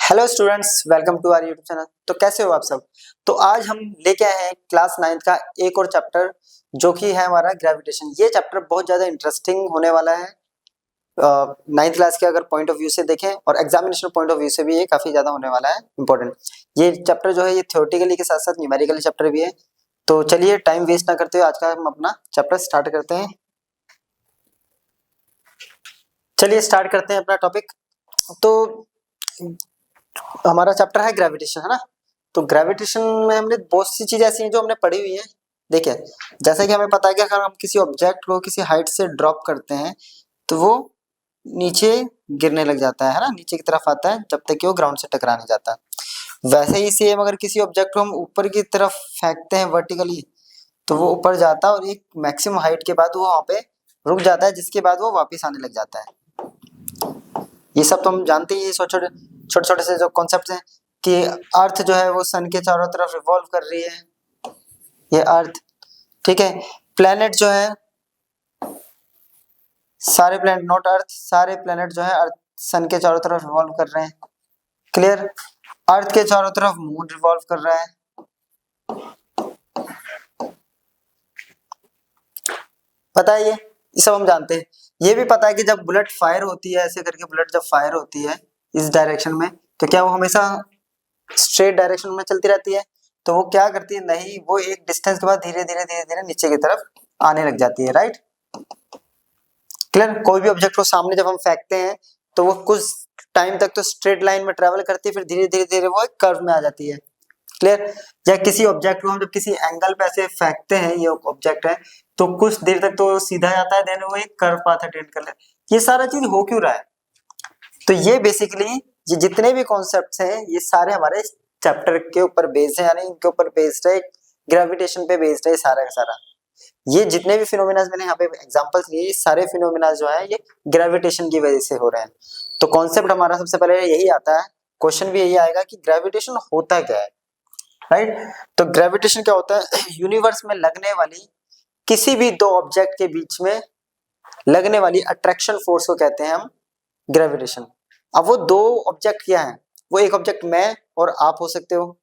Hello students, welcome to our YouTube channel. तो कैसे हो आप सब। तो आज हम लेके आए हैं क्लास 9th का एक और चैप्टर जो कि है हमारा ग्रेविटेशन। ये चैप्टर बहुत ज़्यादा इंटरेस्टिंग होने वाला है। 9th क्लास के अगर पॉइंट ऑफ व्यू से देखें और एग्जामिनेशन पॉइंट ऑफ व्यू से भी ये काफ़ी ज़्यादा होने वाला है इंपॉर्टेंट। ये चैप्टर जो है ये थ्योरेटिकली के साथ साथ न्यूमेरिकली चैप्टर भी है। तो चलिए टाइम वेस्ट ना करते हुए आज का हम अपना चैप्टर स्टार्ट करते हैं। चलिए स्टार्ट करते हैं अपना टॉपिक। तो हमारा चैप्टर है ग्रेविटेशन, है ना। तो ग्रेविटेशन में हमने बहुत सी चीजें ऐसी हैं जो हमने पढ़ी हुई है। देखिए, जैसे कि हमें पता है कि अगर हम किसी ऑब्जेक्ट को किसी हाइट से ड्रॉप करते हैं तो वो नीचे गिरने लग जाता है ना, नीचे की तरफ आता है जब तक कि वो ग्राउंड से टकरा नहीं जाता। वैसे ही सेम अगर किसी ऑब्जेक्ट को हम ऊपर की तरफ फेंकते हैं वर्टिकली तो वो ऊपर जाता है और एक मैक्सिमम हाइट के बाद वो वहां पे रुक जाता है, जिसके बाद वो वापस आने लग जाता है। ये सब तो हम जानते ही हैं। छोटे छोटे छोटे से जो कॉन्सेप्ट हैं कि अर्थ जो है वो सन के चारों तरफ रिवॉल्व कर रही है, ये अर्थ, ठीक है। प्लेनेट जो है, सारे प्लेनेट, नॉट अर्थ, सारे प्लेनेट जो है अर्थ सन के चारों तरफ रिवॉल्व कर रहे हैं। क्लियर। अर्थ के चारों तरफ मून रिवॉल्व कर रहा है। पता है ये सब हम जानते हैं। ये भी पता है कि जब बुलेट फायर होती है, ऐसे करके बुलेट जब फायर होती है इस डायरेक्शन में, तो क्या वो हमेशा स्ट्रेट डायरेक्शन में चलती रहती है? तो वो क्या करती है, नहीं, वो एक डिस्टेंस के बाद धीरे धीरे धीरे धीरे नीचे की तरफ आने लग जाती है। Right, clear. कोई भी ऑब्जेक्ट को सामने जब हम फेंकते हैं तो वो कुछ टाइम तक तो स्ट्रेट लाइन में ट्रेवल करती है, फिर धीरे धीरे धीरे वो एक कर्व में आ जाती है। क्लियर। या किसी ऑब्जेक्ट को हम जब किसी एंगल पे ऐसे फेंकते हैं, ये ऑब्जेक्ट है, तो कुछ देर तक तो सीधा जाता है, देन वो एक कर्व पाथ अटेन कर लेता है। ये सारा चीज हो क्यों रहा है? तो ये बेसिकली ये जितने भी कॉन्सेप्ट्स हैं ये सारे हमारे चैप्टर के ऊपर बेस्ड है, यानी इनके ऊपर बेस्ड है, ग्रेविटेशन पे बेस्ड है सारा का सारा। ये जितने भी फिनोमेना मैंने यहाँ पे एग्जांपल्स लिए, सारे फिनोमेना जो है ये ग्रेविटेशन की वजह से हो रहे हैं। तो कॉन्सेप्ट हमारा सबसे पहले यही आता है, क्वेश्चन भी यही आएगा कि ग्रेविटेशन होता क्या है। राइट। तो ग्रेविटेशन क्या होता है? यूनिवर्स में लगने वाली किसी भी दो ऑब्जेक्ट के बीच में लगने वाली अट्रैक्शन फोर्स को कहते हैं हम ग्रेविटेशन। अब वो दो ऑब्जेक्ट क्या है? वो एक ऑब्जेक्ट मैं और आप हो सकते हो,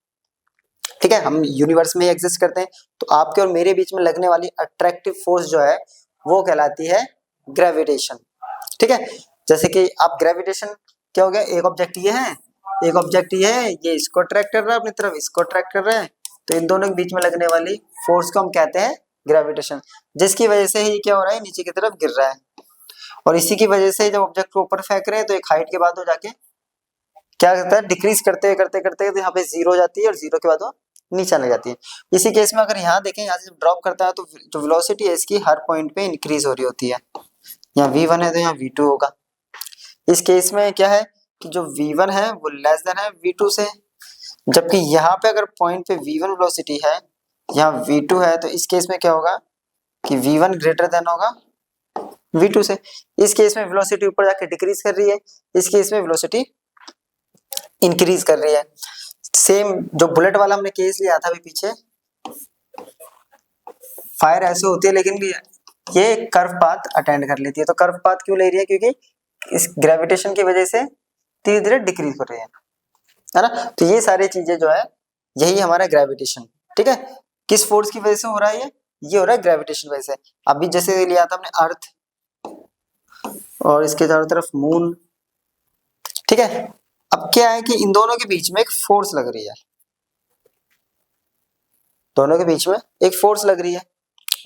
ठीक है, हम यूनिवर्स में ही एग्जिस्ट करते हैं। तो आपके और मेरे बीच में लगने वाली अट्रैक्टिव फोर्स जो है वो कहलाती है ग्रेविटेशन, ठीक है। जैसे कि आप ग्रेविटेशन क्या हो गया, एक ऑब्जेक्ट ये है, एक ऑब्जेक्ट ये है, ये इसको अट्रैक्ट कर रहा है अपनी तरफ, इसको अट्रैक्ट कर रहे हैं, तो इन दोनों के बीच में लगने वाली फोर्स को हम कहते हैं ग्रेविटेशन, जिसकी वजह से ही क्या हो रहा है, नीचे की तरफ गिर रहा है। और इसी की वजह से जब ऑब्जेक्ट को ऊपर फेंक रहे हैं तो एक हाइट के बाद वो जाके क्या करता है, डिक्रीज करते करते करते तो यहाँ पे जीरो हो जाती है और जीरो के बाद वो नीचे आने जाती है। इसी केस में अगर यहाँ देखें, यहाँ से जब ड्रॉप करता है तो जो वेलोसिटी है इसकी हर पॉइंट पे इंक्रीज हो रही होती है। यहाँ v1 है तो यहाँ v2 होगा। इस केस में क्या है कि जो v1 है वो लेस देन है v2 से, जबकि यहाँ पे अगर पॉइंट पे v1 वेलोसिटी है, यहाँ v2 है, तो इस केस में क्या होगा कि v1 ग्रेटर देन होगा v2 से। इस केस में वेलोसिटी ऊपर जाके डिक्रीज कर रही है, इस केस में वेलोसिटी इंक्रीज कर रही है। सेम जो बुलेट वाला हमने केस लिया था अभी पीछे, फायर ऐसे होती है लेकिन ये कर्व पाथ अटेंड कर लेती है। तो कर्व पाथ क्यों ले रही है? क्योंकि इस ग्रेविटेशन की वजह से धीरे धीरे डिक्रीज हो रही है ना। तो ये सारी चीजें जो है यही हमारा ग्रेविटेशन, ठीक है। किस फोर्स की वजह से हो रहा है ये हो रहा है ग्रेविटेशन वजह से। अभी जैसे लिया था हमने अर्थ और इसके चारों तरफ मून, ठीक है। अब क्या है कि इन दोनों के बीच में एक फोर्स लग रही है, दोनों के बीच में एक फोर्स लग रही है।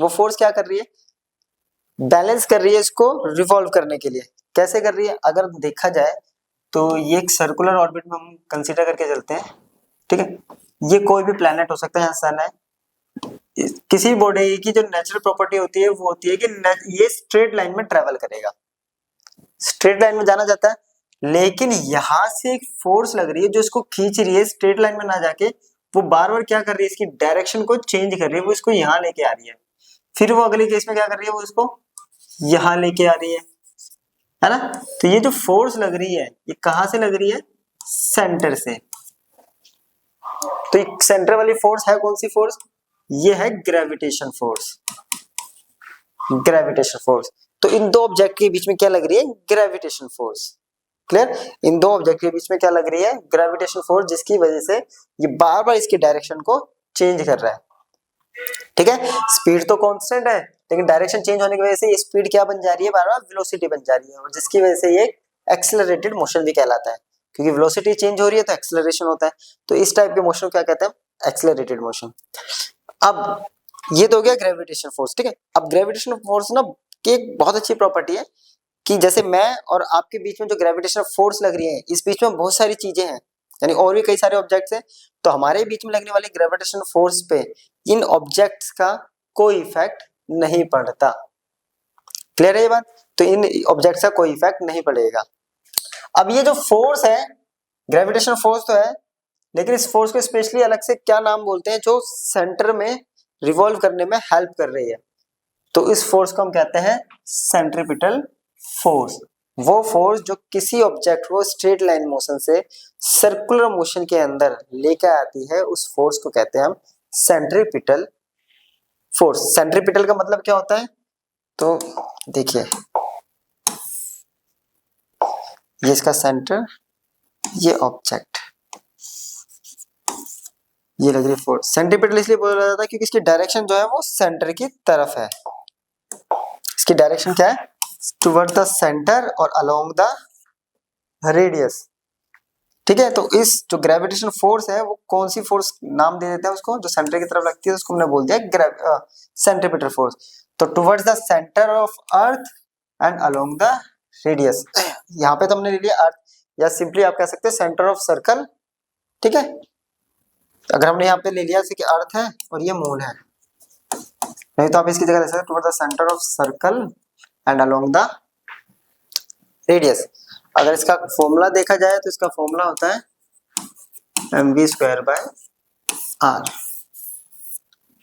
वो फोर्स क्या कर रही है? बैलेंस कर रही है इसको रिवॉल्व करने के लिए। कैसे कर रही है? अगर देखा जाए तो ये एक सर्कुलर ऑर्बिट में हम कंसीडर करके चलते हैं, ठीक है। ये कोई भी प्लेनेट हो सकता है, यहाँ सन है। किसी बॉडी की जो नेचुरल प्रॉपर्टी होती है वो होती है कि ये स्ट्रेट लाइन में ट्रेवल करेगा, स्ट्रेट लाइन में जाना जाता है। लेकिन यहां से एक फोर्स लग रही है जो इसको खींच रही है, स्ट्रेट लाइन में ना जाके वो बार बार क्या कर रही है, इसकी डायरेक्शन को चेंज कर रही है, वो इसको यहाँ लेके आ रही है। फिर वो अगले केस में क्या कर रही है, वो इसको यहाँ लेके आ रही है ना। तो ये जो फोर्स लग रही है ये कहां से लग रही है? सेंटर से। तो एक सेंटर वाली फोर्स है, कौन सी फोर्स? ये है ग्रेविटेशन फोर्स, ग्रेविटेशन फोर्स। तो इन दो ऑब्जेक्ट के बीच में क्या लग रही है? Gravitation force. क्लियर? इन दो ऑब्जेक्ट के बीच में क्या लग रही है? ग्रेविटेशनल फोर्स, जिसकी वजह से ये बार बार इसकी डायरेक्शन को चेंज कर रहा है। ठीक है, स्पीड तो कांस्टेंट है, लेकिन डायरेक्शन चेंज होने की वजह से ये स्पीड क्या बन जा रही है? बार बार वेलोसिटी बन जा रही है, और जिसकी वजह से ये एक्सेलरेटेड मोशन भी कहलाता है, क्योंकि वेलोसिटी चेंज हो रही है तो एक्सेलरेशन होता है। तो इस टाइप के मोशन को क्या कहते हैं? Accelerated motion. अब ये तो हो गया ग्रेविटेशनल फोर्स। ठीक है, अब ग्रेविटेशनल फोर्स ना की एक बहुत अच्छी प्रॉपर्टी है कि जैसे मैं और आपके बीच में जो ग्रेविटेशनल फोर्स लग रही है, इस बीच में बहुत सारी चीजें हैं, यानी और भी कई सारे ऑब्जेक्ट्स हैं, तो हमारे बीच में लगने वाली ग्रेविटेशनल फोर्स पे इन ऑब्जेक्ट्स का कोई इफेक्ट नहीं पड़ता। क्लियर है ये बात? तो इन ऑब्जेक्ट्स का कोई इफेक्ट नहीं पड़ेगा। अब ये जो फोर्स है, ग्रेविटेशनल फोर्स तो है, लेकिन इस फोर्स को स्पेशली अलग से क्या नाम बोलते हैं? जो सेंटर में रिवॉल्व करने में हेल्प कर रही है, तो इस फोर्स को हम कहते हैं सेंट्रीपिटल फोर्स। वो फोर्स जो किसी ऑब्जेक्ट को स्ट्रेट लाइन मोशन से सर्कुलर मोशन के अंदर लेकर आती है, उस फोर्स को कहते हैं हम सेंट्रीपिटल फोर्स। सेंट्रीपिटल का मतलब क्या होता है? तो देखिए, ये इसका सेंटर, ये ऑब्जेक्ट, ये लग रही फोर्स। सेंट्रीपिटल इसलिए बोला जाता है क्योंकि इसकी डायरेक्शन जो है वो सेंटर की तरफ है। इसकी डायरेक्शन क्या है? टुवर्ड द सेंटर और अलोंग द रेडियस। ठीक है, तो इस जो ग्रेविटेशनल फोर्स है वो कौन सी फोर्स नाम दे देते हैं उसको? जो सेंटर की तरफ लगती है उसको हमने बोल दिया सेंट्रीपिटल फोर्स। तो towards the centre of earth and along the radius. यहाँ पे तो हमने ले लिया अर्थ, या सिंपली आप कह सकते हैं सेंटर ऑफ सर्कल। ठीक है, अगर हमने यहाँ पे ले लिया जैसे कि अर्थ है और ये मून है, नहीं तो आप इसकी जगह ले सकते toward the centre of circle and along the radius. अगर इसका फॉर्मूला देखा जाए तो इसका फॉर्मूला होता है mv²/r।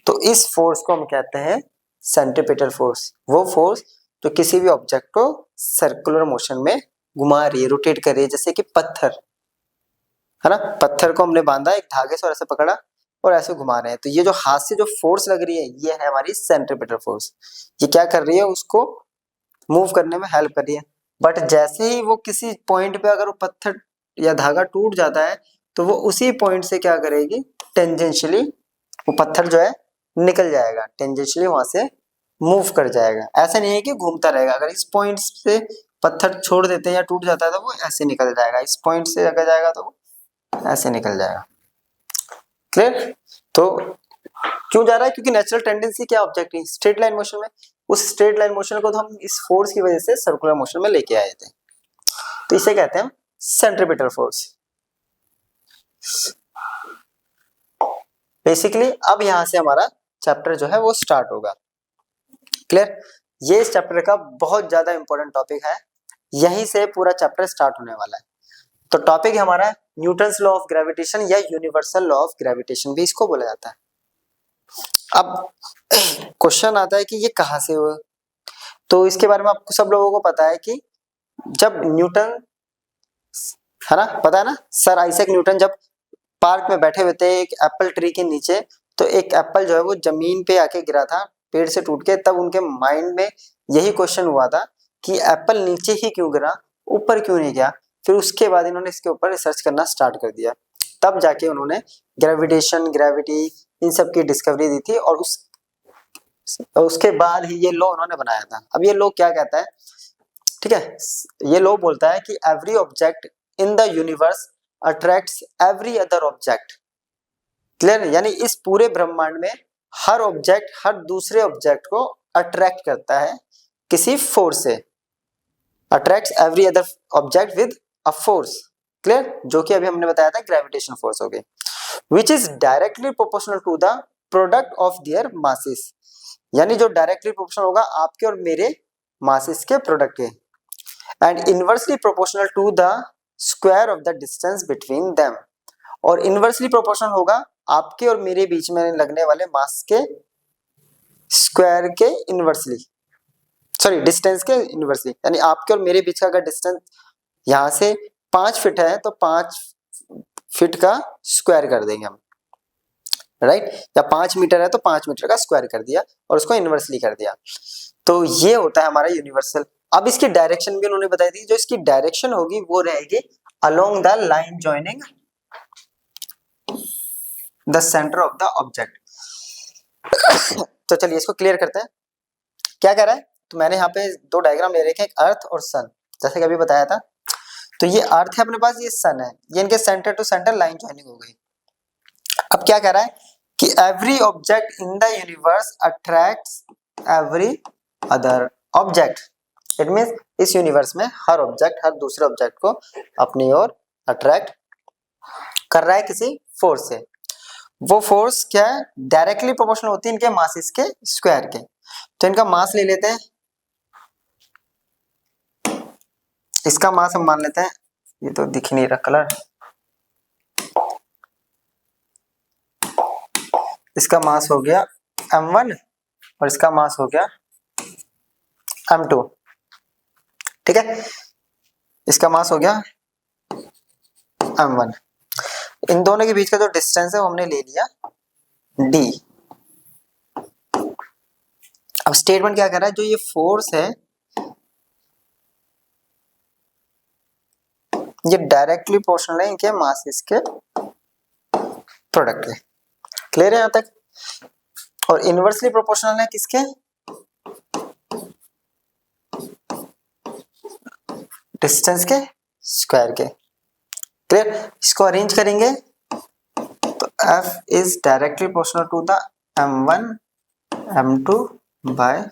तो इस फोर्स को हम कहते हैं सेंट्रीपिटल फोर्स। वो फोर्स जो किसी भी ऑब्जेक्ट को सर्कुलर मोशन में घुमा रही है, रोटेट कर रही है, जैसे कि पत्थर है ना, पत्थर को हमने बांधा एक धागे से और ऐसे पकड़ा और ऐसे घुमा रहे हैं, तो ये जो हाथ से जो फोर्स लग रही है ये है हमारी सेंट्रीपिटल फोर्स। ये क्या कर रही है? उसको मूव करने में हेल्प कर रही है। बट जैसे ही वो किसी पॉइंट पे अगर वो पत्थर या धागा टूट जाता है, तो वो उसी पॉइंट से क्या करेगी? टेंजेंशियली वो पत्थर जो है निकल जाएगा, टेंजेंशियली वहां से मूव कर जाएगा। ऐसा नहीं है कि घूमता रहेगा। अगर इस पॉइंट से पत्थर छोड़ देते हैं या टूट जाता है तो वो ऐसे निकल जाएगा, इस पॉइंट से अगर जाएगा तो वो ऐसे निकल जाएगा। क्लियर? तो क्यों जा रहा है? क्योंकि नेचुरल टेंडेंसी क्या ऑब्जेक्ट है? स्ट्रेट लाइन मोशन में। उस स्ट्रेट लाइन मोशन को तो हम इस फोर्स की वजह से सर्कुलर मोशन में लेके आए थे, तो इसे कहते हैं सेंट्रीपिटल फोर्स। बेसिकली अब यहां से हमारा चैप्टर जो है वो स्टार्ट होगा। क्लियर? ये इस चैप्टर का बहुत ज्यादा इंपॉर्टेंट टॉपिक है, यहीं से पूरा चैप्टर स्टार्ट होने वाला है। तो टॉपिक हमारा न्यूटन्स लॉ ऑफ ग्रेविटेशन या यूनिवर्सल लॉ ऑफ ग्रेविटेशन भी इसको बोला जाता है। अब क्वेश्चन आता है कि ये कहां से हुआ? तो इसके बारे में आपको सब लोगों को पता है कि जब न्यूटन, है ना, पता है ना, सर आइजैक न्यूटन जब पार्क में बैठे हुए थे एक एप्पल ट्री के नीचे, तो एक एप्पल जो है वो जमीन पे आके गिरा था पेड़ से टूट के। तब उनके माइंड में यही क्वेश्चन हुआ था कि एप्पल नीचे ही क्यों गिरा, ऊपर क्यों नहीं गया। फिर उसके बाद इन्होंने इसके ऊपर रिसर्च करना स्टार्ट कर दिया, तब जाके उन्होंने ग्रेविटेशन, ग्रेविटी, इन सब की डिस्कवरी दी थी, और उसके बाद ही ये लॉ उन्होंने बनाया था। अब ये लॉ क्या कहता है? ठीक है, ये लॉ बोलता है कि every object in the universe attracts every other object. Clear? यानी इस पूरे ब्रह्मांड में हर ऑब्जेक्ट हर दूसरे ऑब्जेक्ट को अट्रैक्ट करता है किसी फोर्स से। Attracts every other object with a force. Clear? जो कि अभी हमने बताया था ग्रेविटेशनल फोर्स हो गई, which is directly proportional to the product of their masses. यानी जो डायरेक्टली प्रोपोर्शनल होगा आपके और मेरे मासेस के प्रोडक्ट के, and inversely proportional to the square of the distance between them. और इनवर्सली प्रोपोर्शनल होगा आपके और मेरे बीच में लगने वाले मास के स्क्वायर के इनवर्सली, सॉरी डिस्टेंस के इनवर्सली। यानी आपके और मेरे बीच का अगर डिस्टेंस यहां से 5 फीट है तो 5 फीट का स्क्वायर कर देंगे हम, राइट? या 5 मीटर है तो 5 मीटर का स्क्वायर कर दिया और उसको इनवर्सली कर दिया। तो ये होता है हमारा यूनिवर्सल। अब इसकी डायरेक्शन भी उन्होंने बताई थी, जो इसकी डायरेक्शन होगी वो रहेगी along the line joining the centre of the object. तो चलिए इसको क्लियर करते हैं, क्या कह रहा है। तो मैंने यहाँ पे दो डायग्राम ले रखे हैं, एक अर्थ और सन, जैसे कि अभी बताया था। तो ये अर्थ है अपने पास, ये सन है, ये इनके centre to centre line joining हो गई। अब क्या कह रहा है कि every object in the universe attracts every other object. It means इस यूनिवर्स में हर ऑब्जेक्ट हर दूसरे ऑब्जेक्ट को अपनी ओर अट्रैक्ट कर रहा है किसी फोर्स से। वो फोर्स क्या है, डायरेक्टली प्रोपोर्शनल होती है इनके मासेस के स्क्वायर के। तो इनका मास ले लेते हैं, इसका मास हम मान लेते हैं, ये तो दिख नहीं रहा कलर, इसका मास हो गया m1 और इसका मास हो गया m2, ठीक है। इसका मास हो गया m1, इन दोनों के बीच का जो डिस्टेंस है वो हमने ले लिया d। अब स्टेटमेंट क्या कर रहा है, जो ये फोर्स है ये डायरेक्टली प्रोपोर्शनल है इनके मासेस के प्रोडक्ट के। क्लियर है यहां तक। और इनवर्सली प्रोपोर्शनल है किसके, डिस्टेंस के स्क्वायर के। क्लियर। इसको अरेंज करेंगे तो F is directly proportional to the m1 m2 by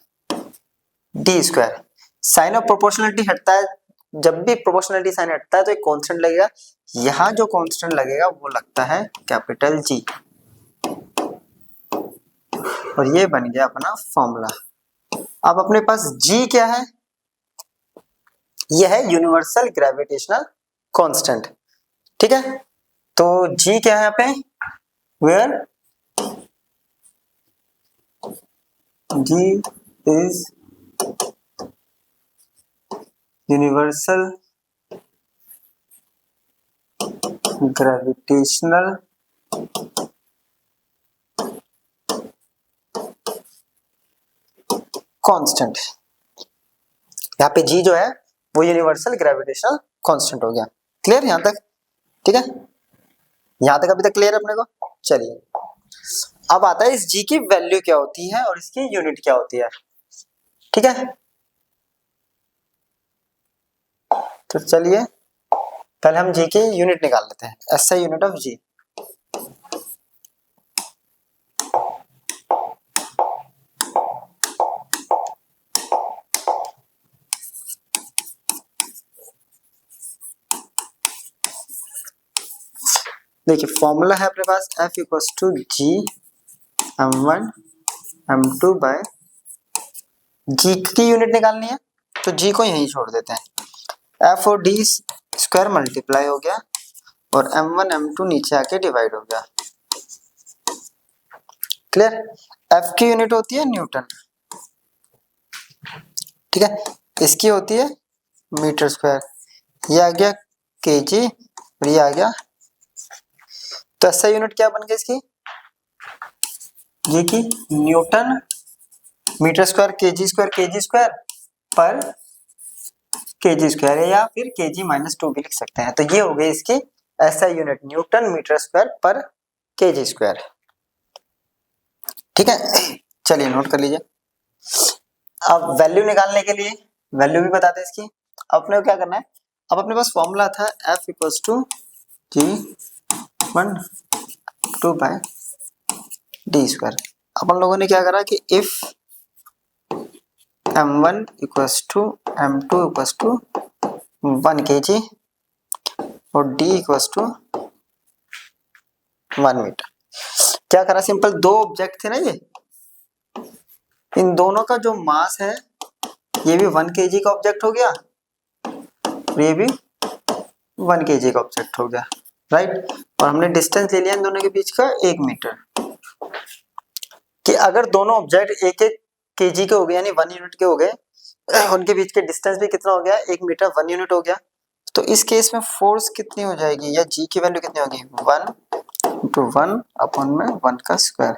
d square. Sign of proportionality हटता है, जब भी प्रोपोर्शनलिटी साइन हटता है तो एक कांस्टेंट लगेगा, यहां जो कांस्टेंट लगेगा वो लगता है कैपिटल G। और ये बन गया अपना फॉर्मूला। अब अपने पास G क्या है, यह है यूनिवर्सल ग्रेविटेशनल कांस्टेंट, ठीक है। तो G क्या है यहाँ पे, where G is universal gravitational constant. यहाँ पे G जो है वो यूनिवर्सल ग्रेविटेशनल कांस्टेंट हो गया। क्लियर यहां तक, ठीक है। यहां तक अभी तक क्लियर है अपने को। चलिए अब आता है इस G की वैल्यू क्या होती है और इसकी यूनिट क्या होती है, ठीक है। तो चलिए पहले हम G की यूनिट निकाल लेते हैं, SI यूनिट ऑफ G। देखिए फॉर्मूला है अपने पास F equals to G m1 m2 by, G की यूनिट निकालनी है तो G को यहीं छोड़ देते हैं, F और D स्क्वायर मल्टीप्लाई हो गया और m1 m2 नीचे आके डिवाइड हो गया। क्लियर। F की यूनिट होती है न्यूटन, ठीक है, इसकी होती है मीटर स्क्वायर, ये आ गया kg और ये आ गया। तो SI यूनिट क्या बन गई इसकी, ये की newton metre square kg square पर kg स्क्वायर है, या फिर kg-2 भी लिख सकते हैं। तो ये हो गई इसकी SI unit, newton metre square पर kg स्क्वायर, ठीक है। चलिए नोट कर लीजिए। अब वैल्यू निकालने के लिए वैल्यू भी बताते हैं इसकी। अपने को क्या करना है, अब अपने पास फॉर्मूला था F equals to G1 2 by D square. अपन लोगों ने क्या करा कि if m1 equals to m2 equals to 1 kg और D इक्वल्स टू 1 मीटर, क्या करा, सिंपल दो ऑब्जेक्ट थे ना ये, इन दोनों का जो मास है ये भी 1 kg का ऑब्जेक्ट हो गया और ये भी 1 kg का ऑब्जेक्ट हो गया, राइट। और हमने डिस्टेंस ले लिया इन दोनों के बीच का 1 मीटर। कि अगर दोनों ऑब्जेक्ट एक एक kg के हो गए यानी 1 यूनिट के हो गए, उनके बीच के डिस्टेंस भी कितना हो गया, 1 मीटर 1 यूनिट हो गया। तो इस केस में फोर्स कितनी हो जाएगी, या G की वैल्यू कितनी होगी, 1 × 1 अपॉन में 1 का स्क्वायर।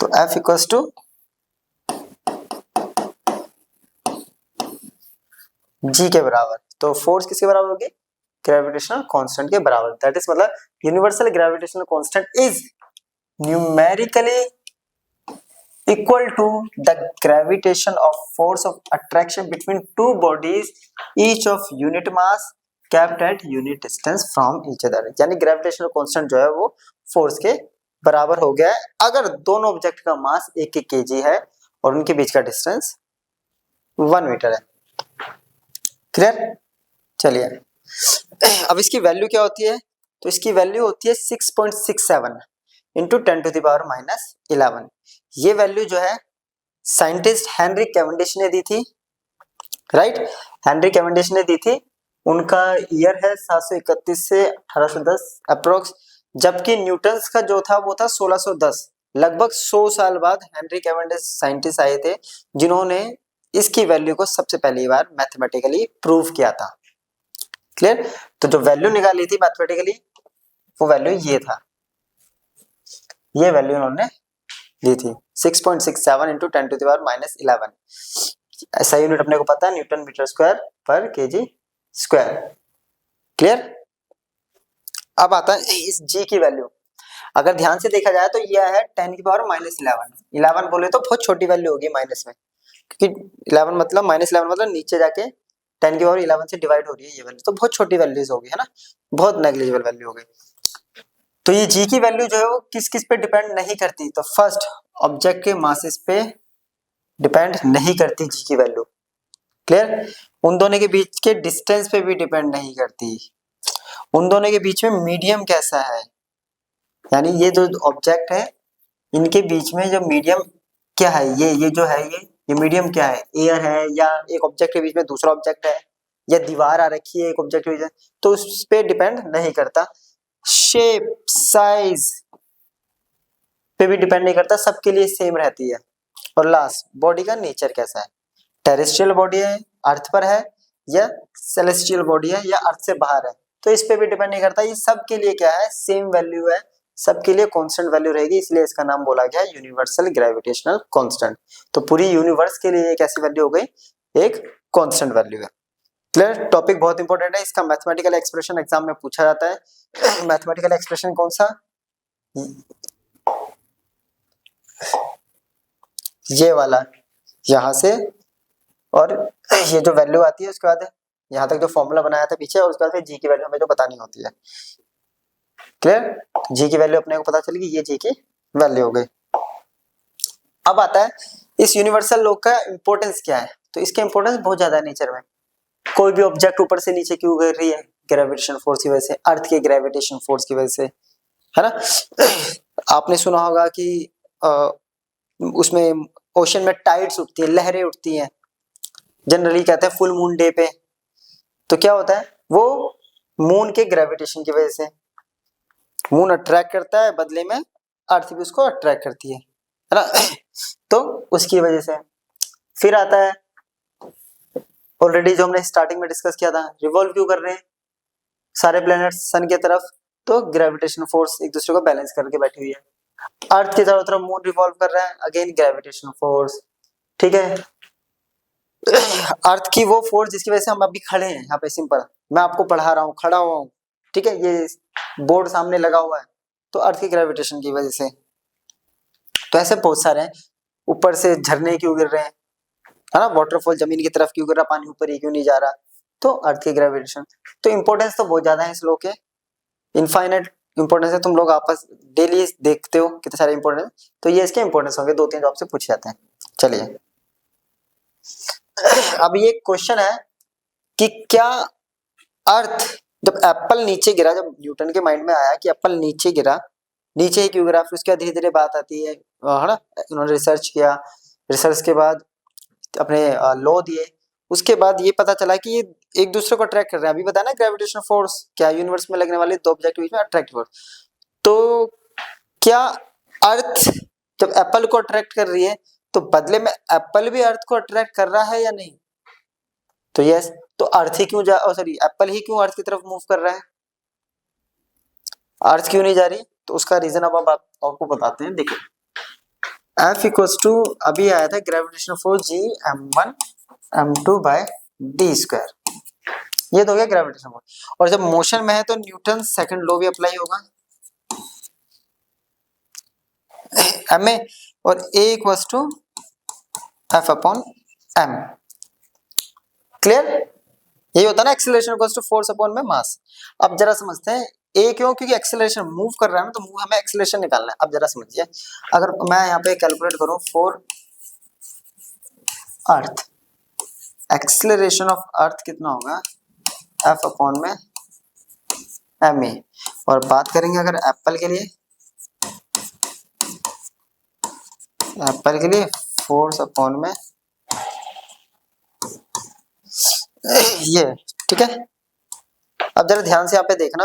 तो F इक्वल्स टू जी के बराबर। तो फोर्स किसके बराबर होगी? ग्रेविटेशनल कांस्टेंट के बराबर। दैट इज मतलब universal gravitational constant is numerically equal to the gravitation of force of attraction between two bodies each of unit mass kept at unit distance from each other। यानी gravitational constant जो है वो force के बराबर हो गया है अगर दोनों ऑब्जेक्ट का मास 1 kg है और उनके बीच का डिस्टेंस 1 मीटर है। क्लियर? चलिए अब इसकी वैल्यू क्या होती है? तो इसकी वैल्यू होती है 6.67 इंटू 10⁻⁻11। ये वैल्यू जो है साइंटिस्ट हेनरी कैवेंडिश ने दी थी, राइट? हेनरी कैवेंडिश ने दी थी। उनका ईयर है 731 से 1810 अप्रोक्स, जबकि न्यूटन्स का जो था वो था 1610। लगभग 100 साल बाद हेनरी कैवेंडिश साइंटिस्ट आए थे जिन्होंने इसकी वैल्यू को सबसे पहली बार मैथमेटिकली प्रूव किया था। क्लियर? तो जो वैल्यू निकाली थी मैथमेटिकली वो वैल्यू ये था, ये वैल्यू उन्होंने दी थी 6.67 इंटू 10⁻⁻11। ऐसा यूनिट अपने को पता है न्यूटन मीटर स्क्वायर पर केजी स्क्वायर। क्लियर? अब आता है इस जी की वैल्यू। अगर ध्यान से देखा जाए तो यह है 10⁻⁻11। 11 बोले तो बहुत छोटी वैल्यू होगी माइनस में, क्योंकि 11 मतलब -11 मतलब नीचे जाके 10⁻11 से डिवाइड हो रही है ये वैल्यू, तो बहुत छोटी वैल्यूज होगी, है ना, बहुत नेग्लिजिबल वैल्यू हो गई। तो ये जी की वैल्यू जो है वो किस किस पे डिपेंड नहीं करती? तो फर्स्ट ऑब्जेक्ट के मासेस पे डिपेंड नहीं करती जी की वैल्यू। क्लियर? उन दोनों के बीच के डिस्टेंस पे भी डिपेंड नहीं करती। उन दोनों के बीच में मीडियम कैसा है, यानी ये जो ऑब्जेक्ट है इनके बीच में जो मीडियम क्या है, ये जो है ये मीडियम क्या है, एयर है या एक ऑब्जेक्ट के बीच में दूसरा ऑब्जेक्ट है या दीवार आ रखी है एक ऑब्जेक्ट के बीच में, तो उस पे डिपेंड नहीं करता। शेप साइज पे भी डिपेंड नहीं करता, सबके लिए सेम रहती है। और लास्ट बॉडी का नेचर कैसा है, टेरेस्ट्रियल बॉडी है अर्थ पर है या सेलेस्टियल बॉडी है या अर्थ से बाहर है, तो इस पे भी डिपेंड नहीं करता। ये सबके लिए क्या है, सेम वैल्यू है, सबके लिए कांस्टेंट वैल्यू रहेगी, इसलिए इसका नाम बोला गया है यूनिवर्सल ग्रेविटेशनल कांस्टेंट। तो पूरी यूनिवर्स के लिए एक ऐसी वैल्यू हो गई, एक कांस्टेंट वैल्यू है। क्लियर? टॉपिक बहुत इंपॉर्टेंट है, इसका मैथमेटिकल एक्सप्रेशन एग्जाम में पूछा जाता है। मैथमेटिकल एक्सप्रेशन कौन सा? ये वाला, यहां से और ये जो वैल्यू आती है उसके बाद यहाँ तक जो फॉर्मूला बनाया था पीछे, और उसके बाद फिर जी की वैल्यू हमें जो बतानी होती है। क्लियर? जी की वैल्यू अपने को पता चलेगी, ये जी की वैल्यू हो गई। अब आता है इस यूनिवर्सल लॉ का इंपॉर्टेंस क्या है? तो इसका इंपॉर्टेंस बहुत ज्यादा है नेचर में। कोई भी ऑब्जेक्ट ऊपर से नीचे क्यों गिर रही है? ग्रेविटेशन फोर्स की वजह से, अर्थ के ग्रेविटेशन फोर्स की वजह से, है ना। आपने सुना होगा कि उसमें ओशन में टाइड्स उठती है, लहरें उठती हैं, जनरली कहते हैं फुल मून डे पे। तो क्या होता है, वो मून के ग्रेविटेशन की वजह से, मून अट्रैक्ट करता है, बदले में अर्थ भी उसको अट्रैक्ट करती है ना। तो उसकी वजह से फिर आता है ऑलरेडी जो हमने स्टार्टिंग में डिस्कस किया था, रिवॉल्व क्यों कर रहे हैं सारे प्लैनेट्स सन की तरफ? तो ग्रेविटेशन फोर्स एक दूसरे को बैलेंस करके बैठी हुई है। अर्थ की चारों तरफ मून रिवॉल्व कर रहा है, अगेन ग्रेविटेशन फोर्स। ठीक है, अर्थ की वो फोर्स जिसकी वजह से हम अभी खड़े हैं यहाँ पे, सिंपल मैं आपको पढ़ा रहा हूँ, खड़ा हुआ हूँ, ठीक है, ये बोर्ड सामने लगा हुआ है, तो अर्थ की ग्रेविटेशन की वजह से। तो ऐसे बहुत सारे हैं, ऊपर से झरने क्यों गिर रहे हैं, है ना, वाटरफॉल जमीन की तरफ क्यों गिर रहा, पानी ऊपर ही क्यों नहीं जा रहा, तो अर्थ की ग्रेविटेशन। तो इंपॉर्टेंस तो बहुत ज्यादा है इस लॉ के, इनफाइनाइट इंपॉर्टेंस है, तुम लोग आपस डेली देखते हो कितने सारे इंपॉर्टेंस, तो ये इसके इंपॉर्टेंस होंगे, 2-3 जो आपसे पूछे जाते हैं। चलिए अब ये क्वेश्चन है कि क्या अर्थ, जब एप्पल नीचे गिरा, जब न्यूटन के माइंड में आया कि एप्पल नीचे गिरा, नीचे ही क्यों गिरा, फिर उसके बाद धीरे धीरे बात आती है ना, उन्होंने रिसर्च किया, रिसर्च के बाद अपने लॉ दिए, उसके बाद ये पता चला कि ये एक दूसरे को अट्रैक्ट कर रहे हैं। अभी बताया ना ग्रेविटेशनल फोर्स क्या, यूनिवर्स में लगने वाले दो ऑब्जेक्ट के बीच में अट्रैक्टिव फोर्स। तो क्या अर्थ जब एप्पल को अट्रैक्ट कर रही है तो बदले में एप्पल भी अर्थ को अट्रैक्ट कर रहा है या नहीं? तो यस, तो अर्थ ही क्यों सॉरी एप्पल ही क्यों अर्थ की तरफ मूव कर रहा है, अर्थ क्यों नहीं जा रही? तो उसका रीजन अब आपको बताते हैं। देखिए F इक्वल्स टू, अभी आया था gravitational force G m1 m2 by D square. ये तो हो गया ग्रेविटेशन फोर्स। और जब मोशन में है तो न्यूटन सेकंड लॉ भी अप्लाई होगा, एम ए, और A equals to F upon M. Clear? यही होता है ना, acceleration equals to force upon में मास। अब जरा समझते हैं ए क्यों, क्योंकि एक्सीलरेशन मूव कर रहा है ना, तो हमें एक्सीलरेशन निकालना है। अब जरा समझिए, अगर मैं यहाँ पे कैलकुलेट करूं for earth, acceleration of earth कितना होगा, एफ अपॉन में एम ए। और बात करेंगे अगर एप्पल के लिए, एप्पल के लिए फोर्स अपॉन में ये, ठीक है। अब जरा ध्यान से यहाँ पे देखना,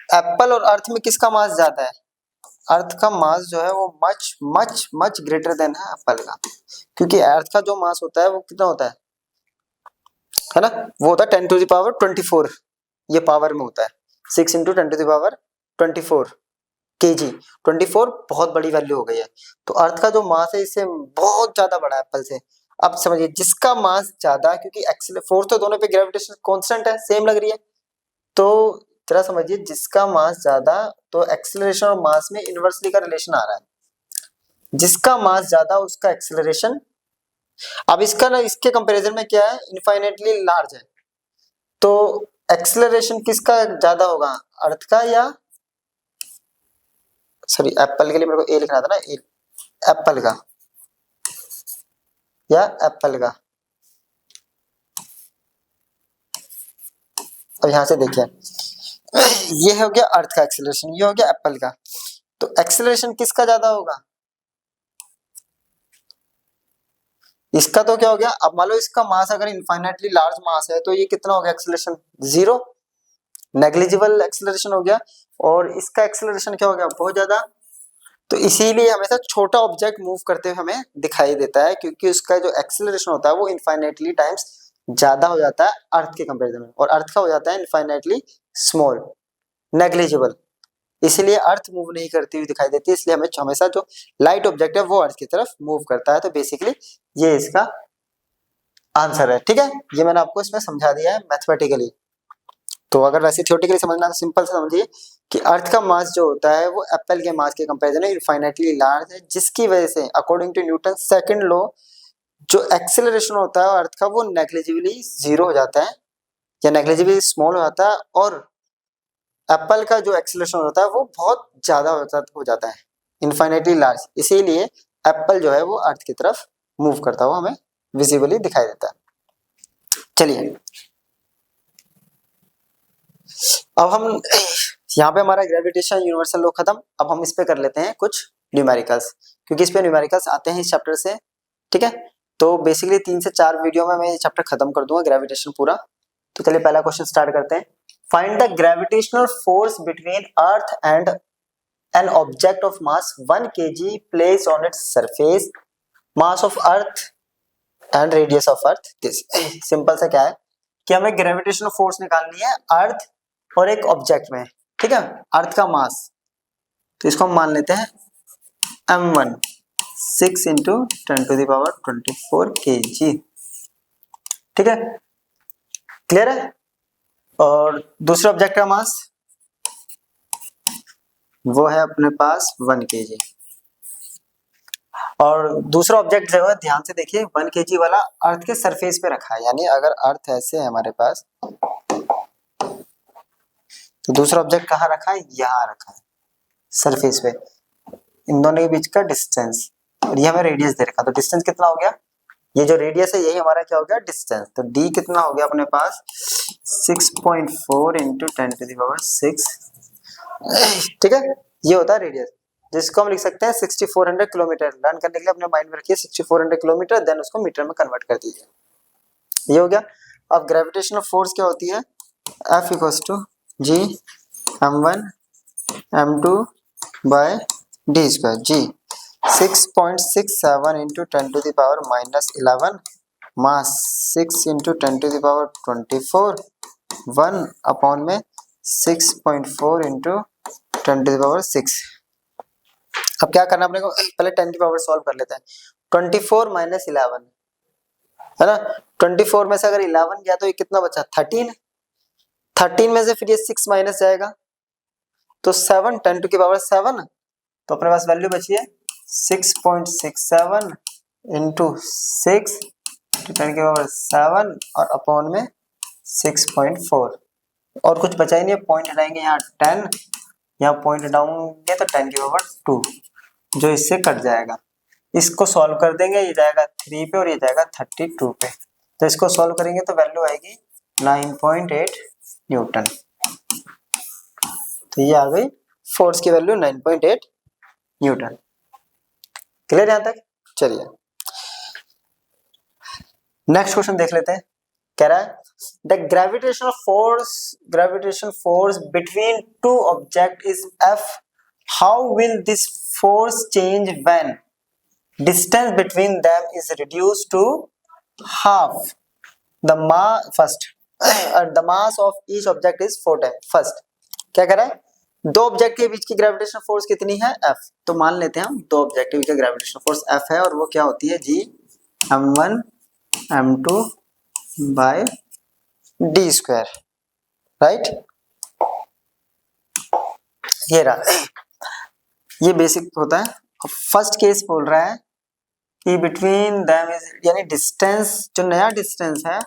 एप्पल और अर्थ में किसका मास ज्यादा है? अर्थ का मास जो है वो much much much greater than है एप्पल का, क्योंकि अर्थ का जो मास होता है वो कितना होता है ना, वो होता है 10 टू द पावर 24, ये पावर में होता है 6 into 10 to the power 24 kg। 24 बहुत बड़ी वैल्यू हो गई है। तो अर्थ का जो मास है इससे बहुत ज्यादा बड़ा है एप्पल से। अब समझिए जिसका मास ज्यादा, क्योंकि एक्सीलरेशन फोर्स तो दोनों पे ग्रेविटेशन कांस्टेंट है, सेम लग रही है, तो जरा समझिए जिसका मास ज्यादा, तो एक्सीलरेशन और मास में इनवर्सली का रिलेशन आ रहा है, जिसका मास ज्यादा उसका एक्सीलरेशन। अब इसका ना, इसके कंपैरिजन में क्या है, इनफाइनाइटली लार्ज है, तो एक्सीलरेशन किसका ज्यादा होगा, अर्थ का या सॉरी एप्पल के लिए मेरे को ए लिखना था ना, एप्पल का या एप्पल का। अब यहां से देखिए, ये हो गया अर्थ का एक्सीलरेशन, ये हो गया एप्पल का, तो एक्सीलरेशन किसका ज्यादा होगा, इसका। तो क्या हो गया, अब मान लो इसका मास अगर इनफाइनाइटली लार्ज मास है तो ये कितना हो गया एक्सीलरेशन, जीरो, नेग्लिजिबल एक्सीलरेशन हो गया। और इसका एक्सीलरेशन क्या हो गया, बहुत ज्यादा। तो इसीलिए हमेशा छोटा ऑब्जेक्ट मूव करते हुए हमें दिखाई देता है, क्योंकि उसका जो एक्सीलरेशन होता है वो इनफाइनाइटली टाइम्स ज्यादा हो जाता है अर्थ के कंपैरिजन में, और अर्थ का हो जाता है इनफाइनाइटली स्मॉल, नेग्लिजिबल। इसलिए अर्थ मूव नहीं करती हुई दिखाई देती है, इसलिए हमें हमेशा जो लाइट ऑब्जेक्ट है वो अर्थ की तरफ मूव करता है। तो बेसिकली ये इसका आंसर है, ठीक है। ये मैंने आपको इसमें समझा दिया है मैथमेटिकली। तो अगर वैसे थ्योरेटिकली समझना तो सिंपल से समझिए कि अर्थ का मास जो होता है वो एप्पल के मास के कंपैरिजन में इनफाइनाइटली लार्ज है, जिसकी वजह से according to Newton second law जो एक्सीलरेशन होता है अर्थ का वो नेग्लिजिबली जीरो हो जाता है या नेग्लिजिबली स्मॉल हो जाता है, और एप्पल का जो एक्सीलरेशन होता है वो बहुत ज्यादा हो जाता है, इनफाइनाइटली लार्ज। इसीलिए एप्पल जो है वो अर्थ की तरफ मूव करता हुआ हमें विजिबली दिखाई देता है। चलिए अब हम यहाँ पे हमारा ग्रेविटेशन यूनिवर्सल लॉ खत्म। अब हम इस पे कर लेते हैं कुछ न्यूमेरिकल्स, क्योंकि इस पे न्यूमेरिकल्स आते हैं इस चैप्टर से, ठीक है। तो बेसिकली 3 से 4 वीडियो में मैं ये चैप्टर खत्म कर दूंगा ग्रेविटेशन पूरा। तो चलिए पहला क्वेश्चन स्टार्ट करते हैं। Find the gravitational force between earth and an object of mass 1 kg place on its surface, mass of earth and radius of earth. Simple सा क्या है कि हमें ग्रेविटेशनल फोर्स निकालनी है अर्थ और एक ऑब्जेक्ट में, ठीक है। अर्थ का मास, तो इसको हम मान लेते हैं m1, 6 into 10 to the power 24 kg, ठीक है। क्लियर है? और दूसरे ऑब्जेक्ट का मास वो है अपने पास 1 kg, और दूसरा ऑब्जेक्ट जो है ध्यान से देखिए 1 kg वाला अर्थ के सरफेस पे रखा है, यानी अगर अर्थ ऐसे है हमारे पास तो दूसरा ऑब्जेक्ट कहाँ रखा है, यहाँ रखा है सरफेस पे, इन दोनों के बीच का डिस्टेंस, और ये हमें रेडियस दे रखा। तो डिस्टेंस कितना हो गया, ये जो रेडियस है यही हमारा क्या हो गया डिस्टेंस। तो d कितना हो गया अपने पास 6.4 इंटू 10 टू द पावर 6, ठीक है। ये होता है रेडियस, जिसको हम लिख सकते हैं 6400 किलोमीटर। लर्न करने के लिए अपने माइंड में रखिए 6400 किलोमीटर, देन उसको मीटर में कन्वर्ट कर दीजिए। ये हो गया। अब ग्रेविटेशनल फोर्स क्या होती है, F equals to G m1 m2 by d square. G 6.67 into 10 to the power -11, mass 6 into 10 to the power 24, 1 upon में 6.4 इंटू 10 टू द पावर 6। अब क्या करना अपने को, पहले 10 की पावर सॉल्व कर लेते हैं। 24 - 11 है ना। 24 में से अगर 11 गया तो ये कितना बचा, 13। 13 में से फिर ये 6 माइनस जाएगा तो 7, 10 टू की पावर 7, तो अपने पास वैल्यू बची है 6.67 इंटू 6 10 की पावर 7 और अपॉन में 6.4। और कुछ बचा ही नहीं है, पॉइंट हटाएंगे यहाँ 10, यहाँ पॉइंट हटाऊंगे तो 10 की पावर 2 जो इससे कट जाएगा। इसको सॉल्व कर देंगे, ये जाएगा 3 पे और ये जाएगा 32 पे। तो इसको सॉल्व करेंगे तो वैल्यू आएगी 9.8 न्यूटन। तो ये आ गई फोर्स की वैल्यू 9.8 न्यूटन। क्लियर यहां तक? चलिए नेक्स्ट क्वेश्चन देख लेते हैं। कह रहा है the gravitational force between two object is F. How will this force change when distance between them is reduced to half. The mass of each object is 4 times. First क्या कह रहा है, दो ऑब्जेक्ट के बीच की ग्रेविटेशनल फोर्स कितनी है, F. तो मान लेते हैं हम दो ऑब्जेक्ट के बीच का ग्रेविटेशनल फोर्स F है और वो क्या होती है, G m1 m2 by d square, right. ये रहा, ये बेसिक होता है। फर्स्ट केस बोल रहा है कि बिटवीन देम इज, यानी डिस्टेंस, जो नया डिस्टेंस है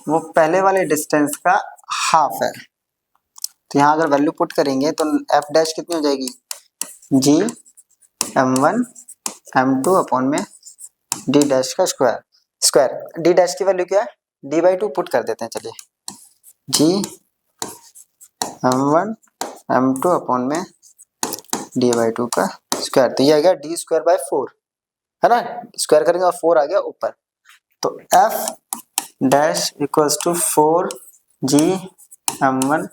वो पहले वाले डिस्टेंस का हाफ है। तो यहाँ अगर वैल्यू पुट करेंगे तो एफ डैश कितनी हो जाएगी, जी m1 m2 अपॉन में डी डैश का स्क्वायर। डी डैश की वैल्यू क्या है, d/2 पुट कर देते हैं। चलिए जी m1 m2 अपॉन में d/2 का स्क्वायर, तो ये आ गया d स्क्वायर बाय 4, है ना। स्क्वायर करेंगे और 4 आ गया ऊपर, तो f dash equals to 4 g m1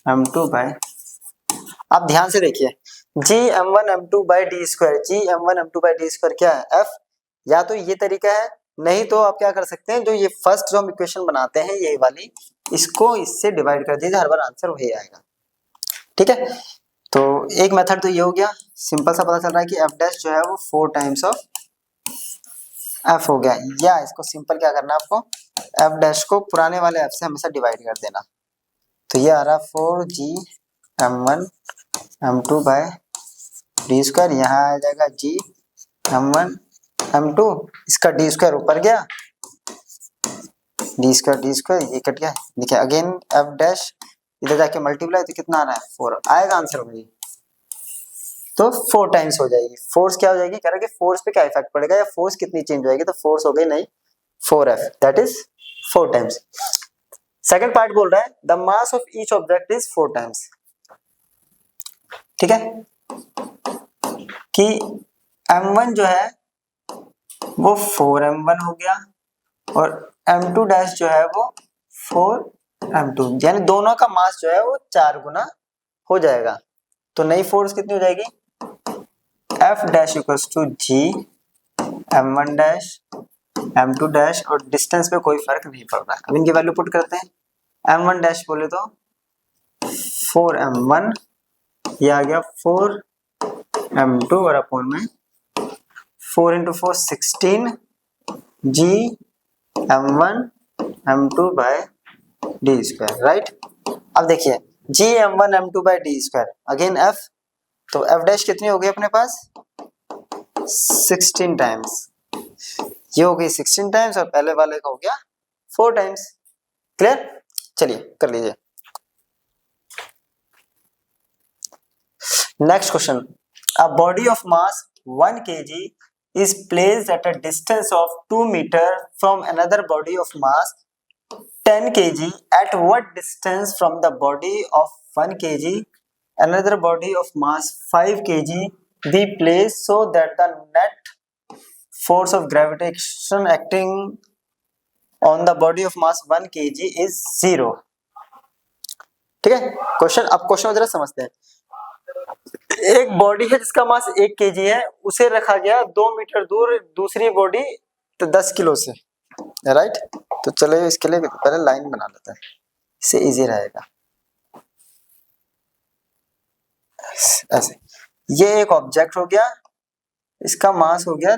m2 by, आप ध्यान से देखिए, g m1 m2 by D square, g m1 m2 by D square क्या है, f। या तो ये तरीका है, नहीं तो आप क्या कर सकते हैं, जो ये फर्स्ट जो हम इक्वेशन बनाते हैं ये वाली, इसको इससे डिवाइड कर दीजिए, हर बार आंसर वही आएगा। ठीक है, तो एक मेथड तो ये हो गया, सिंपल सा पता चल रहा है कि f डैश जो है वो 4 टाइम्स ऑफ f हो गया। या इसको सिंपल क्या करना है आपको, f डैश को पुराने वाले f से हमेशा डिवाइड कर देना। तो ये आ रहा 4g m1 m2 by D square, यहाँ आ जाएगा g m1 m2, इसका डी स्क्वायर ऊपर गया, डी स्क्वायर ये कट गया। देखिए अगेन f डैश इधर जाके मल्टीप्लाई, तो कितना आ रहा है 4 आएगा आंसर वही, तो 4 टाइम्स हो जाएगी। फोर्स क्या हो जाएगी, कह रहा है कि फोर्स पे क्या इफेक्ट पड़ेगा या फोर्स कितनी चेंज होएगी, तो फोर्स हो गई नहीं 4F, that is 4 times. Second part बोल रहा है the mass of each object is 4 times. ठीक है, कि m1 जो है वो 4m1 हो गया और m2 डैश जो है वो 4m2, यानी दोनों का मास जो है वो 4 गुना हो जाएगा। तो नई फोर्स कितनी हो जाएगी, F dash equals to G m1 dash m2 dash, और डिस्टेंस पे कोई फर्क नहीं पड़ रहा है। अब इनकी वैल्यू पुट करते हैं, m1 डैश बोले तो 4m1, ये आ गया 4m2 और अपॉन में 4 into 4 16 G m1 m2 by D square, right. अब देखिए G m1 m2 by D square again F, तो F डैश कितनी हो गई अपने पास 16 टाइम्स, ये हो गई 16 टाइम्स और पहले वाले का हो गया 4 टाइम्स। क्लियर, चलिए कर लीजिए next question. A body of mass 1 kg is placed at a distance of 2 meter from another body of mass 10 kg. At what distance from the body of 1 kg another body of mass 5 kg be placed so that the net force of gravitation acting on the body of mass 1 kg is 0? ठीक है question, अब question जरा समझते हैं। एक body है जिसका मास 1 kg है, उसे रखा गया 2 मीटर दूर दूसरी बॉडी तो 10 किलो से, राइट। तो चलो इसके लिए पहले लाइन बना लेते हैं, इससे इजी रहेगा। ऐसे ये एक ऑब्जेक्ट हो गया, इसका मास हो गया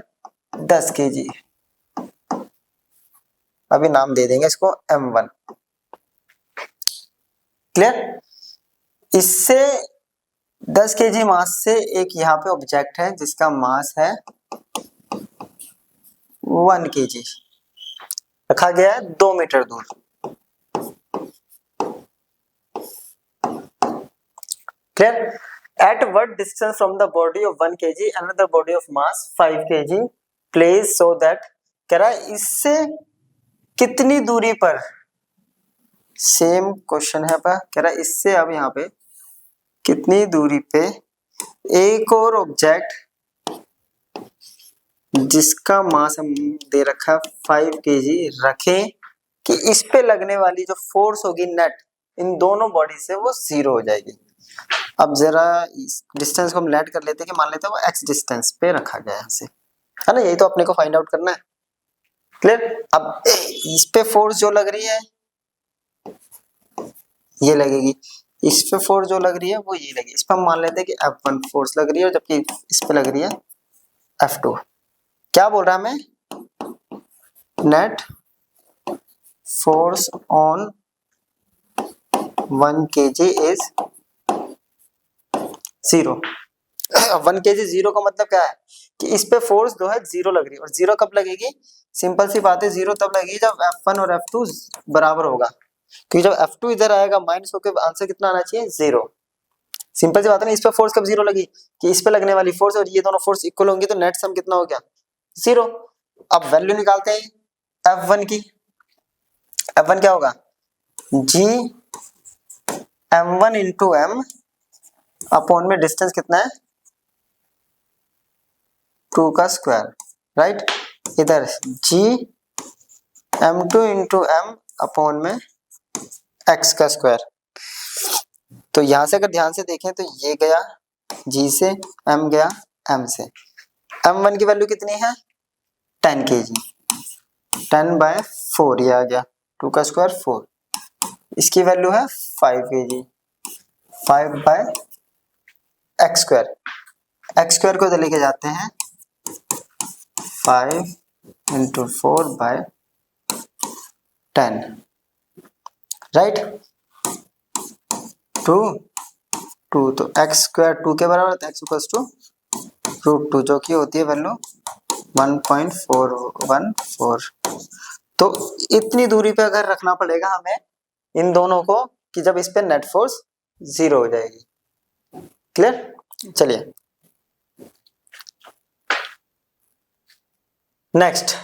10 kg, अभी नाम दे देंगे इसको m1। क्लियर? इससे 10 kg मास से एक यहाँ पे ऑब्जेक्ट है जिसका मास है 1 kg, रखा गया है 2 मीटर दूर। Clear? At what distance from the body of 1 kg another body of mass 5 kg place so that, कह रहा है इससे कितनी दूरी पर, सेम क्वेश्चन है पर कह रहा है इससे अब यहाँ पे कितनी दूरी पे एक और ऑब्जेक्ट जिसका मास हम दे रखा है 5 kg रखे कि इस पे लगने वाली जो फोर्स होगी नेट इन दोनों बॉडी से वो 0 हो जाएगी। अब जरा इस डिस्टेंस को हम लेट कर लेते हैं कि मान लेते हैं वो x डिस्टेंस पे रखा गया है ऐसे, है ना, यही तो अपने को फाइंड आउट करना है। क्लियर? अब इस पे फोर्स जो लग रही है ये लगेगी, इस पे फोर्स जो लग रही है वो ये लगेगी। इस पे हम मान लेते हैं कि F1 फोर्स लग रही है जबकि इस पे लग रही है F2। क्या बोल रहा है हमें? Net force on 1 kg is 0। 1 kg 0 का मतलब क्या है कि इस पे फोर्स जो है 0 लग रही है, और 0 कब लगेगी? सिंपल सी बात है, 0 तब लगेगी जब F1 और F2 बराबर होगा, क्योंकि जब F2 इधर आएगा माइनस होकर आंसर कितना आना चाहिए? 0। सिंपल सी बात है ना। इस पे फोर्स कब 0 लगी कि इस पे लगने वाली फोर्स और ये दोनों फोर्स इक्वल होंगी, तो नेट सम कितना हो गया? 0। अब वैल्यू निकालते हैं F1 की। F1 क्या होगा? G M1 into M upon में डिस्टेंस कितना है? 2 का स्क्वायर, राइट। इधर G M2 into M upon में x का स्क्वायर। तो यहां से अगर ध्यान से देखें तो ये गया G से, M गया M से। M1 की वैल्यू कितनी है? 10 kg, 10/4 ये आ गया, 2 का स्क्वायर 4। इसकी वैल्यू है 5 kg, 5/x square. x square को लेके जाते हैं 5 इंटू 4/10, राइट। 2 तो x स्क्वायर 2 के बराबर, तो x इक्वल्स टू √2 जो कि होती है वैल्यू 1.414। तो इतनी दूरी पे अगर रखना पड़ेगा हमें इन दोनों को कि जब इस पे नेट फोर्स 0 हो जाएगी। क्लियर? चलिए next.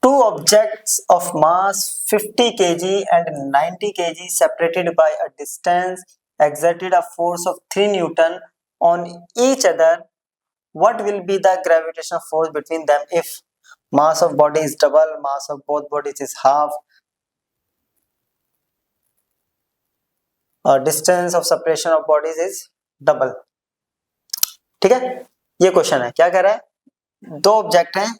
Two objects of mass 50 kg and 90 kg separated by a distance exerted a force of 3 Newton on each other. What will be the gravitational force between them if mass of body is double, mass of both bodies is half, distance of separation of bodies is double? ठीक है, ये question है। क्या कह रहा है? दो object हैं,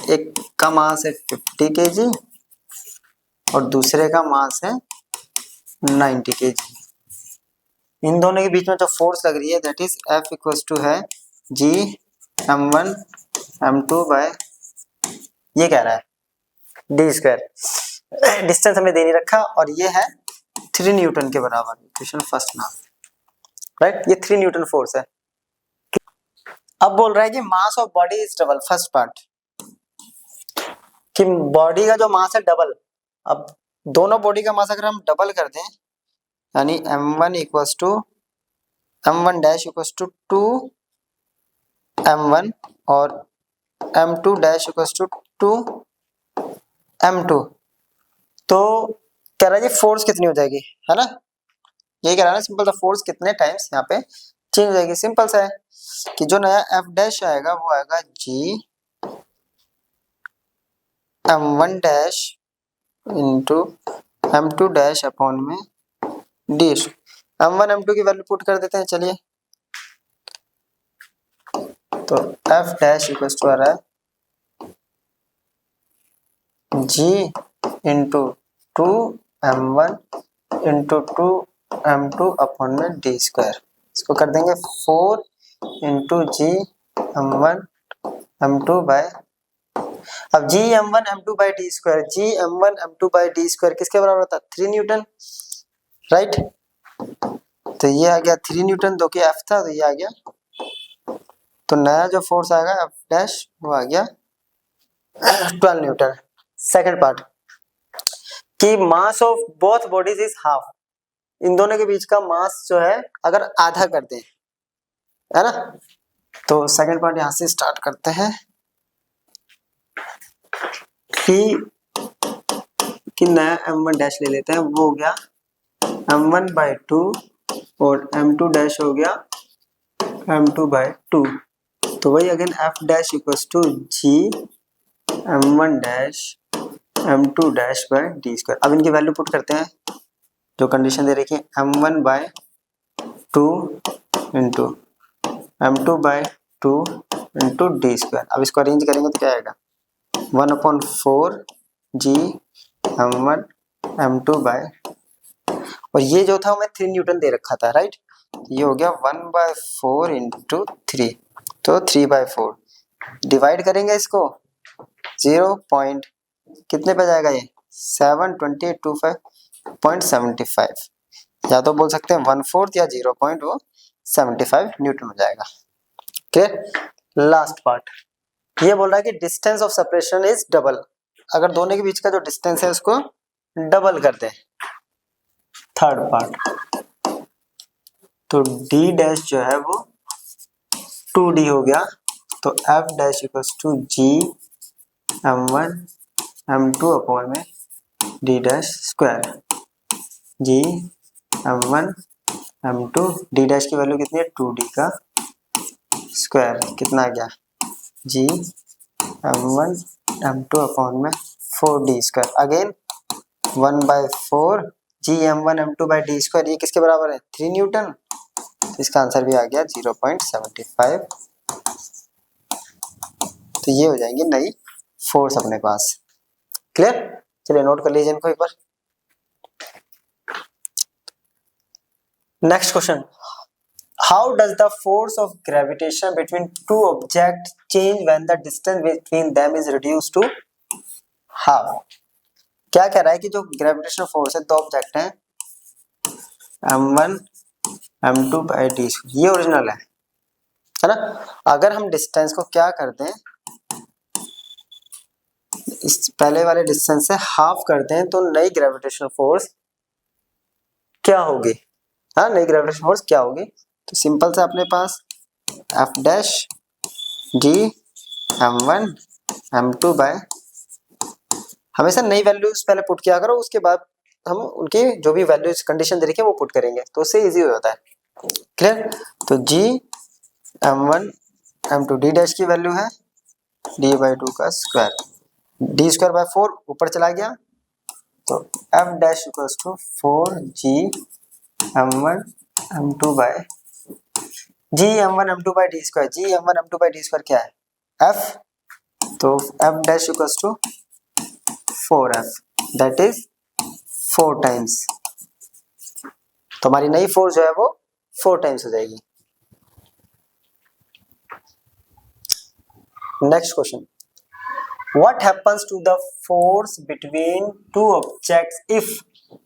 एक का मास है 50 kg और दूसरे का मास है 90 kg। इन दोनों के बीच में जो फोर्स लग रही है that is F equals to है G M1 M2 बाय, ये कह रहा है D स्क्वायर। डिस्टेंस हमें दे नहीं रखा और ये है 3 न्यूटन के बराबर। क्वेश्चन फर्स्ट नाम, राइट, ये 3 न्यूटन फोर्स है। अब बोल रहा है कि mass of body is double. First part कि बॉडी का जो मास है डबल। अब दोनों बॉडी का मास अगर हम डबल कर दें यानी M1 equals to M1 dash equals to 2 M1 और M2 dash equals to 2 M2, तो कह रहा है जी फोर्स कितनी हो जाएगी, है ना, ये कह रहा है ना सिंपल सा, फोर्स कितने टाइम्स यहाँ पे चेंज हो जाएगी। सिंपल सा है कि जो नया F डैश आएगा वो आएगा G M1 dash into M2 dash upon में D। M1 M2 की वैल्यू पुट कर देते हैं। चलिए, तो F डैश इक्वल्स टू आ रहा है G into 2 M1 into 2 M2 upon में D स्क्वायर। इसको कर देंगे 4 into G M1 M2 by अब G M one M two by D square, G M one M two by D square किसके बराबर होता है? 3 न्यूटन, राइट। तो ये आ गया 3 न्यूटन, जो कि एफ था, तो ये आ गया। तो नया जो फोर्स आएगा एफ डैश वो आ गया 12 न्यूटन। सेकंड पार्ट कि mass of both bodies is half, इन दोनों के बीच का मास जो है अगर आधा कर दें, है ना। तो सेकंड पार्ट यहां से स्टार्ट करते हैं कि नया m1 डैश ले लेते हैं, वो हो गया m1/2 और m2 डैश हो गया m2/2। तो वही again f dash equals to g m1 dash m2 dash by D square. अब इनकी वैल्यू पुट करते हैं, जो कंडीशन दे रखी है m1/2 into m2/2 into D square. अब इसको अरेंज करेंगे तो क्या आएगा 1/4 जी m1 m2 और ये जो था मैं 3 न्यूटन दे रखा था, राइट। ये हो गया 1/4 इंटू 3, तो 3/4 डिवाइड करेंगे इसको 0 पॉइंट कितने पे जाएगा, ये 72825.75, या तो बोल सकते हैं 1/4 या 0.75 न्यूटन हो जाएगा। क्लियर। लास्ट पार्ट ये बोल रहा है कि distance of separation is double, अगर दोनों के बीच का जो डिस्टेंस है उसको डबल कर दें। थर्ड पार्ट तो डी डैश जो है वो 2d हो गया, तो F dash equals to G m1 m2 upon में D dash square, G m1 m2 D dash की वैल्यू कितनी है 2d का स्क्वायर, कितना आ गया जी m1 m2 अपॉन में 4d square, again 1/4 G m1 m2 by D square, ये किसके बराबर है 3 न्यूटन। तो इसका आंसर भी आ गया 0.75। तो ये हो जाएंगे नई फोर्स अपने पास। क्लियर। चलिए नोट कर लीजिए इनको एक बार। Next question, how does the force of gravitation between two object change when the distance between them is reduced to half. क्या कह रहा है कि जो ग्रेविटेशनल फोर्स है, दो ऑब्जेक्ट हैं m1 m2 बाई डी, ये ओरिजिनल है ना। अगर हम डिस्टेंस को क्या कर दें, इस पहले वाले डिस्टेंस से हाफ कर दें, तो नई ग्रेविटेशनल फोर्स क्या होगी, हाँ नई ग्रेविटेशनल फोर्स क्या होगी। तो सिंपल से अपने पास F dash D m1 m2 by, हमेशा नई वैल्यूज पहले पुट किया करो, उसके बाद हम उनकी जो भी वैल्यूज कंडीशन दे रखी है वो पुट करेंगे, तो उससे इजी हो जाता है। क्लियर। तो जी m1 m2 डी डैश की वैल्यू है d/2 का स्क्वायर, डी स्क्वायर बाय 4 ऊपर चला गया, तो F dash equals to 4g m1 m2 by G m1 m2 by D square, G m1 m2 by D square क्या है f, तो f dash equals to 4f, that is 4 times. तो हमारी नई फोर्स जो है वो 4 टाइम्स हो जाएगी। Next question, what happens to the force between two objects if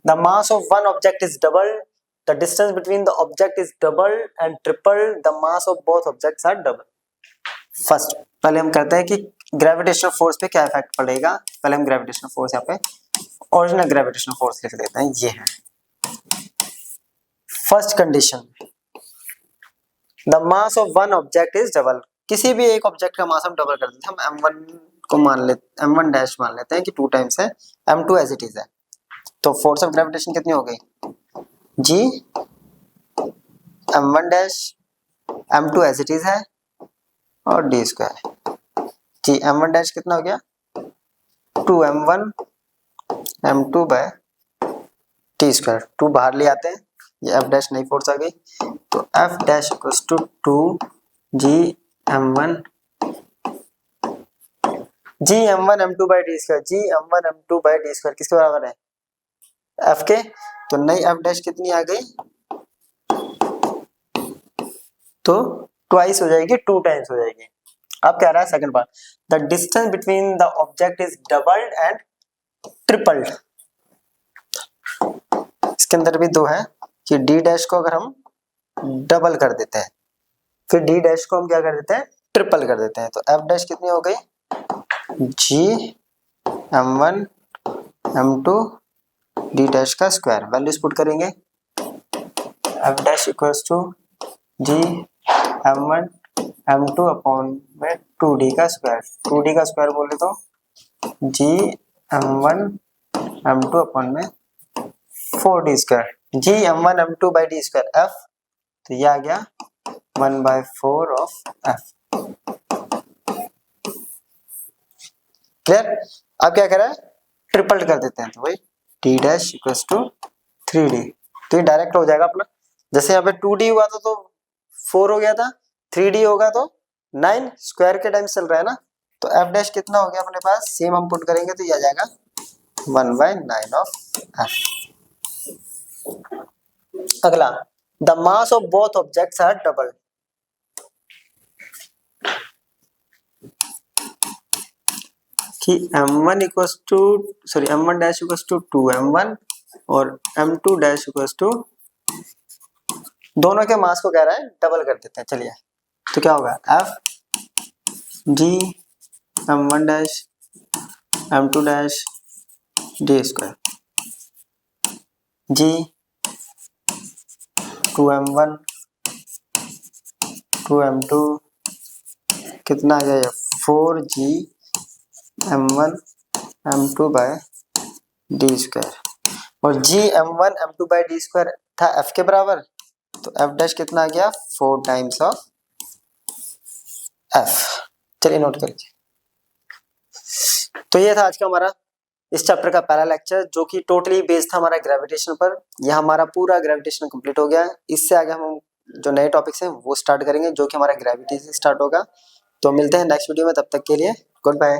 the mass of one object is double, the distance between the object is double and triple, the mass of both objects are double। First पहले हम करते हैं कि gravitational force पे क्या effect पड़ेगा। पहले हम ग्रेविटेशनल फोर्स यहाँ पे ओरिजिनल ग्रेविटेशनल फोर्स लिख देते हैं, ये है first condition, the mass of one object is double, किसी भी एक ऑब्जेक्ट का मास हम डबल कर देते हैं, हम m1 को मान लेते m1 डैश मान लेते हैं कि 2 टाइम्स है, m2 एज इट इज है, तो फोर्स ऑफ ग्रेविटेशन कितनी हो गई G m1 dash m2 as it is है और D square, G m1 dash कितना हो गया 2m1 m2 bye T square, 2 बाहर ले आते हैं, ये एफ डैश नई फोर्स आ गई, तो F dash equals to 2g m1 G m1 m2 by D square, G m1 m2 by D square किसके बराबर है f के, तो नई f डैश कितनी आ गई, तो ट्वाइस हो जाएगी, 2 टाइम्स हो जाएगी। अब कह रहा है second part, the distance between the object is doubled and tripled. इसके अंदर भी दो है कि डी डैश को अगर हम डबल कर देते हैं, फिर डी डैश को हम क्या कर देते हैं, ट्रिपल कर देते हैं, तो एफ डैश कितनी हो गई, G m1 m2 D dash का स्क्वायर। वैल्यूज पुट करेंगे, F dash equals to G m1 m2 upon में 2d का स्क्वायर, 2d का स्क्वायर बोले तो जी m1 m2 अपॉन में 4d square, G m1 m2 by D square F, तो ये आ गया 1/4 ऑफ एफ। क्लियर। अब क्या करें, ट्रिपल कर देते हैं, तो भाई D dash equals to 3d, तो ये डायरेक्ट हो जाएगा अपना। जैसे यहाँ पे 2d हुआ था तो 4 हो गया था, 3d होगा तो 9, स्क्वायर के टाइम चल रहा है ना, तो एफ डैश कितना हो गया अपने पास, सेम हम पुट करेंगे तो ये आ जाएगा 1/9 ऑफ एफ। अगला, the mass of both objects are double. कि m1 equals to m1 dash equals to 2m1 और m2 डैश इक्वल्स टू, दोनों के मास को कह रहा है डबल कर देते हैं। चलिए, तो क्या होगा, f G m1 dash m2 dash D square, G 2m1 2m2 कितना आ गया, 4g m1 m2 by D square, और G m1 m2 by D square था f के बराबर, तो f डैश कितना आ गया, 4 टाइम्स ऑफ f। चलिए नोट कर लीजिए। तो ये था आज का हमारा इस चैप्टर का पहला लेक्चर, जो कि टोटली बेस्ड था हमारा ग्रेविटेशन पर। यह हमारा पूरा ग्रेविटेशन कंप्लीट हो गया है। इससे आगे हम जो नए टॉपिक्स हैं वो स्टार्ट करेंगे, जो कि हमारा ग्रेविटी से स्टार्ट होगा। तो मिलते हैं नेक्स्ट वीडियो में, तब तक के लिए गुड बाय।